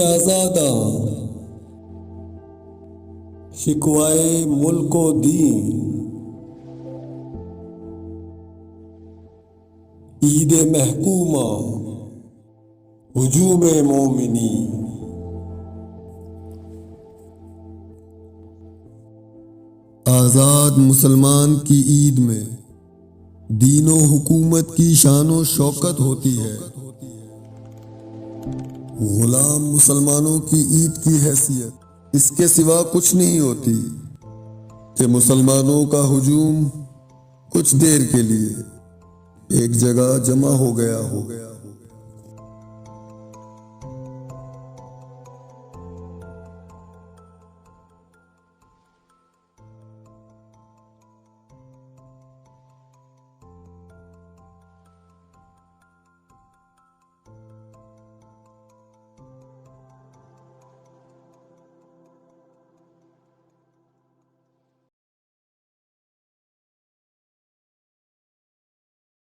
आज़ादा शिकवाए मुल्को दी, ईद महकूमा हुजूम मोमिनी। आज़ाद मुसलमान की ईद में दीनो हुकूमत की शानो शौकत होती है। गुलाम मुसलमानों की ईद की हैसियत इसके सिवा कुछ नहीं होती कि मुसलमानों का हुजूम कुछ देर के लिए एक जगह जमा हो गया।